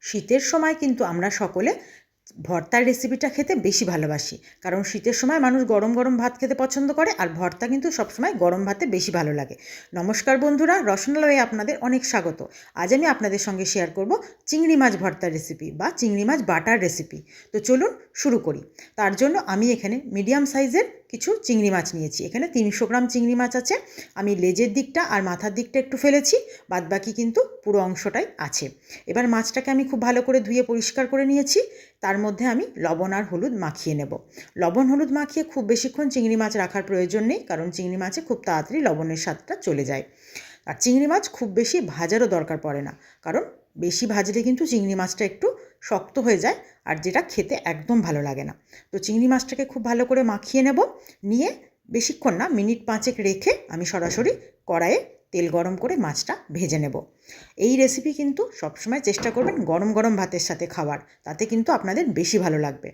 শীতের সময় কিন্তু আমরা সকলে ভর্তার রেসিপিটা খেতে বেশি ভালোবাসি, কারণ শীতের সময় মানুষ গরম গরম ভাত খেতে পছন্দ করে, আর ভর্তা কিন্তু সবসময় গরম ভাতে বেশি ভালো লাগে। নমস্কার বন্ধুরা, রসনালয়ে আপনাদের অনেক স্বাগত। আজ আমি আপনাদের সঙ্গে শেয়ার করব চিংড়ি মাছ ভর্তার রেসিপি বা চিংড়ি মাছ বাটার রেসিপি। তো চলুন শুরু করি। তার জন্য আমি এখানে মিডিয়াম সাইজের কিছু চিংড়ি মাছ নিয়েছি। এখানে 300 গ্রাম চিংড়ি মাছ আছে। আমি লেজের দিকটা আর মাথার দিকটা একটু ফেলেছি, বাদবাকি কিন্তু পুরো অংশটাই আছে। এবার মাছটাকে আমি খুব ভালো করে ধুয়ে পরিষ্কার করে নিয়েছি। তার মধ্যে আমি লবণ আর হলুদ মাখিয়ে নেব। লবণ হলুদ মাখিয়ে খুব বেশিক্ষণ চিংড়ি মাছ রাখার প্রয়োজন নেই, কারণ চিংড়ি মাছে খুব তাড়াতাড়ি লবণের স্বাদটা চলে যায়। আর চিংড়ি মাছ খুব বেশি ভাজারও দরকার পড়ে না, কারণ বেশি ভাজলে কিন্তু চিংড়ি মাছটা একটু শক্ত হয়ে যায়, আর যেটা খেতে একদম ভালো লাগে না। তো চিংড়ি মাছটাকে খুব ভালো করে মাখিয়ে নেব। নিয়ে বেশিক্ষণ না, মিনিট 5 রেখে আমি সরাসরি কড়াইয়ে তেল গরম করে মাছটা ভেজে নেব। এই রেসিপি কিন্তু সবসময় চেষ্টা করবেন গরম গরম ভাতের সাথে খাওয়ার, তাতে কিন্তু আপনাদের বেশি ভালো লাগবে।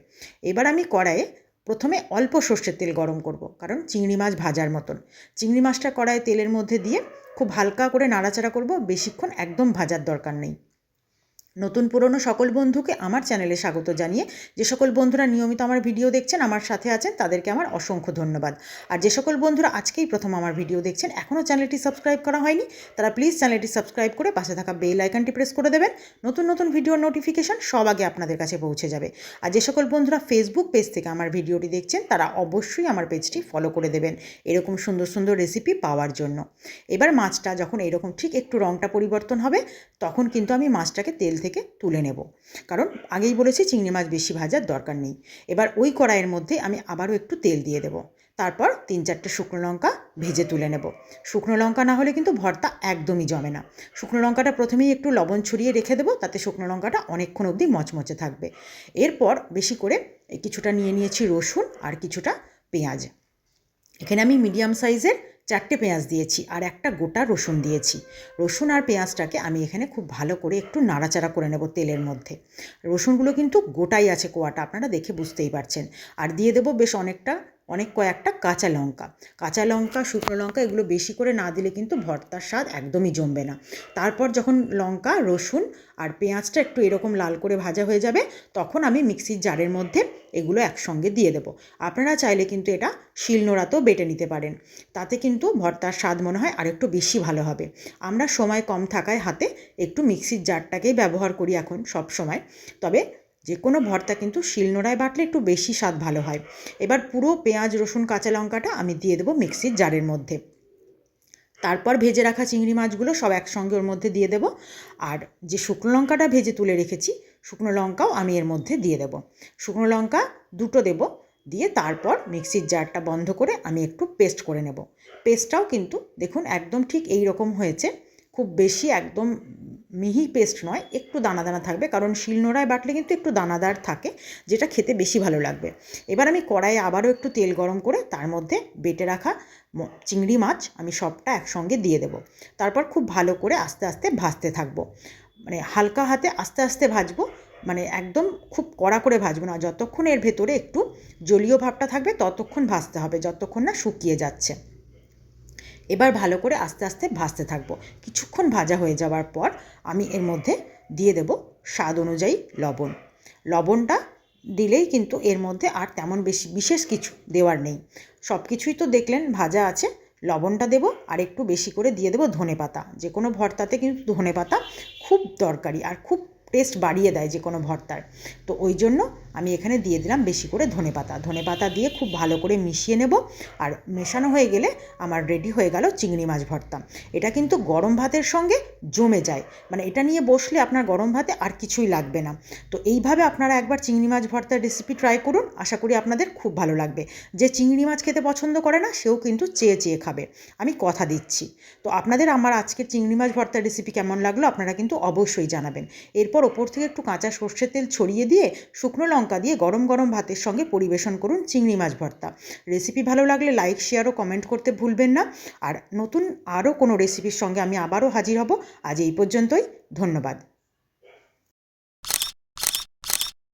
এবার আমি কড়াইয়ে প্রথমে অল্প সর্ষের তেল গরম করব, কারণ চিংড়ি মাছ ভাজার মতন। চিংড়ি মাছটা কড়াইয়ে তেলের মধ্যে দিয়ে খুব হালকা করে নাড়াচাড়া করব, বেশিক্ষণ একদম ভাজার দরকার নেই। নতুন পুরনো সকল বন্ধুকে আমার চ্যানেলে স্বাগত জানিয়ে, যে সকল বন্ধুরা নিয়মিত আমার ভিডিও দেখছেন, আমার সাথে আছেন, তাদেরকে আমার অসংখ্য ধন্যবাদ। আর যে সকল বন্ধুরা আজকেই প্রথম আমার ভিডিও দেখছেন, এখনও চ্যানেলটি সাবস্ক্রাইব করা হয়নি, তারা প্লিজ চ্যানেলটি সাবস্ক্রাইব করে পাশে থাকা বেল আইকনটি প্রেস করে দেবেন। নতুন নতুন ভিডিওর নোটিফিকেশন সব আগে আপনাদের কাছে পৌঁছে যাবে। আর যে সকল বন্ধুরা ফেসবুক পেজ থেকে আমার ভিডিওটি দেখছেন, তারা অবশ্যই আমার পেজটি ফলো করে দেবেন এরকম সুন্দর সুন্দর রেসিপি পাওয়ার জন্য। এবার মাছটা যখন এরকম ঠিক একটু রঙটা পরিবর্তন হবে, তখন কিন্তু আমি মাছটাকে তেল থেকে তুলে নেব, কারণ আগেই বলেছি চিংড়ি মাছ বেশি ভাজার দরকার নেই। এবার ওই কড়াইয়ের মধ্যে আমি আবারও একটু তেল দিয়ে দেব। তারপর 3-4টে শুকনো লঙ্কা ভেজে তুলে নেব। শুকনো লঙ্কা না হলে কিন্তু ভর্তা একদমই জমে না। শুকনো লঙ্কাটা প্রথমেই একটু লবণ ছড়িয়ে রেখে দেবো, তাতে শুকনো লঙ্কাটা অনেকক্ষণ অবধি মচমচে থাকবে। এরপর বেশি করে কিছুটা নিয়ে নিয়েছি রসুন আর কিছুটা পেঁয়াজ। এখানে আমি মিডিয়াম সাইজের 4টে পেঁয়াজ দিয়েছি আর একটা গোটা রসুন দিয়েছি। রসুন আর পেঁয়াজটাকে আমি এখানে খুব ভালো করে একটু নাড়াচাড়া করে নেব তেলের মধ্যে। রসুনগুলো কিন্তু গোটাই আছে কোয়াটা, আপনারা দেখে বুঝতেই পারছেন। আর দিয়ে দেবো বেশ অনেক কয়েকটা কাঁচা লঙ্কা। কাঁচা লঙ্কা, শুকনো লঙ্কা এগুলো বেশি করে না দিলে কিন্তু ভর্তার স্বাদ একদমই জমবে না। তারপর যখন লঙ্কা, রসুন আর পেঁয়াজটা একটু এরকম লাল করে ভাজা হয়ে যাবে, তখন আমি মিক্সির জারের মধ্যে এগুলো একসঙ্গে দিয়ে দেবো। আপনারা চাইলে কিন্তু এটা শিলনোড়াতেও বেটে নিতে পারেন, তাতে কিন্তু ভর্তার স্বাদ মনে হয় আরেকটু বেশি ভালো হবে। আমরা সময় কম থাকায় হাতে একটু মিক্সির জারটাকেই ব্যবহার করি এখন সব সময়। তবে যে কোনো ভর্তা কিন্তু শিলনোড়ায় বাটলে একটু বেশি স্বাদ ভালো হয়। এবার পুরো পেঁয়াজ, রসুন, কাঁচা লঙ্কাটা আমি দিয়ে দেবো মিক্সির জারের মধ্যে। তারপর ভেজে রাখা চিংড়ি মাছগুলো সব একসঙ্গে ওর মধ্যে দিয়ে দেব। আর যে শুকনো লঙ্কাটা ভেজে তুলে রেখেছি, শুকনো লঙ্কাও আমি এর মধ্যে দিয়ে দেব। শুকনো লঙ্কা 2টো দেব, দিয়ে তারপর মিক্সির জারটা বন্ধ করে আমি একটু পেস্ট করে নেব। পেস্টটাও কিন্তু দেখুন একদম ঠিক এই রকম হয়েছে, খুব বেশি একদম মিহি পেস্ট নয়, একটু দানা দানা থাকবে, কারণ শিলনোড়ায় বাটলে কিন্তু একটু দানাদার থাকে, যেটা খেতে বেশি ভালো লাগবে। এবার আমি কড়াইয়ে আবারও একটু তেল গরম করে তার মধ্যে বেটে রাখা চিংড়ি মাছ আমি সবটা একসঙ্গে দিয়ে দেব। তারপর খুব ভালো করে আস্তে আস্তে ভাজতে থাকবো, মানে হালকা হাতে আস্তে আস্তে ভাজবো, মানে একদম খুব কড়া করে ভাজবো না। যতক্ষণ এর ভেতরে একটু জলীয় ভাবটা থাকবে ততক্ষণ ভাজতে হবে, যতক্ষণ না শুকিয়ে যাচ্ছে। এবার ভালো করে আস্তে আস্তে ভাজতে থাকবো। কিছুক্ষণ ভাজা হয়ে যাওয়ার পর আমি এর মধ্যে দিয়ে দেব স্বাদ অনুযায়ী লবণ। লবণটা দিলেই কিন্তু এর মধ্যে আর তেমন বিশেষ কিছু দেওয়ার নেই, সব কিছুই তো দেখলেন ভাজা আছে। লবণটা দেব, আর একটু বেশি করে দিয়ে দেবো ধনেপাতা। যে কোনো ভর্তাতে কিন্তু ধনেপাতা খুব দরকারি, আর খুব টেস্ট বাড়িয়ে দেয় যে কোনো ভর্তার। তো ওই জন্য আমি এখানে দিয়ে দিলাম বেশি করে ধনেপাতা দিয়ে খুব ভালো করে মিশিয়ে নেব। আর মেশানো হয়ে গেলে আমার রেডি হয়ে গেল চিংড়ি মাছ ভর্তা। এটা কিন্তু গরম ভাতের সঙ্গে জমে যায়, মানে এটা নিয়ে বসলে আপনার গরম ভাতে আর কিছুই লাগবে না। তো এইভাবে আপনারা একবার চিংড়ি মাছ ভর্তার রেসিপি ট্রাই করুন, আশা করি আপনাদের খুব ভালো লাগবে। যে চিংড়ি মাছ খেতে পছন্দ করে না, সেও কিন্তু চেয়ে চেয়ে খাবে, আমি কথা দিচ্ছি। তো আপনাদের আমার আজকের চিংড়ি মাছ ভর্তার রেসিপি কেমন লাগলো আপনারা কিন্তু অবশ্যই জানাবেন। এরপর ওপর থেকে একটু কাঁচা সর্ষের তেল ছড়িয়ে দিয়ে শুকনো লঙ্কা দিয়ে গরম গরম ভাতের সঙ্গে পরিবেশন করুন চিংড়ি মাছ ভর্তা। রেসিপি ভালো লাগলে লাইক, শেয়ার ও কমেন্ট করতে ভুলবেন না। আর নতুন আরও কোনো রেসিপির সঙ্গে আমি আবারও হাজির হব। আজ এই পর্যন্তই, ধন্যবাদ।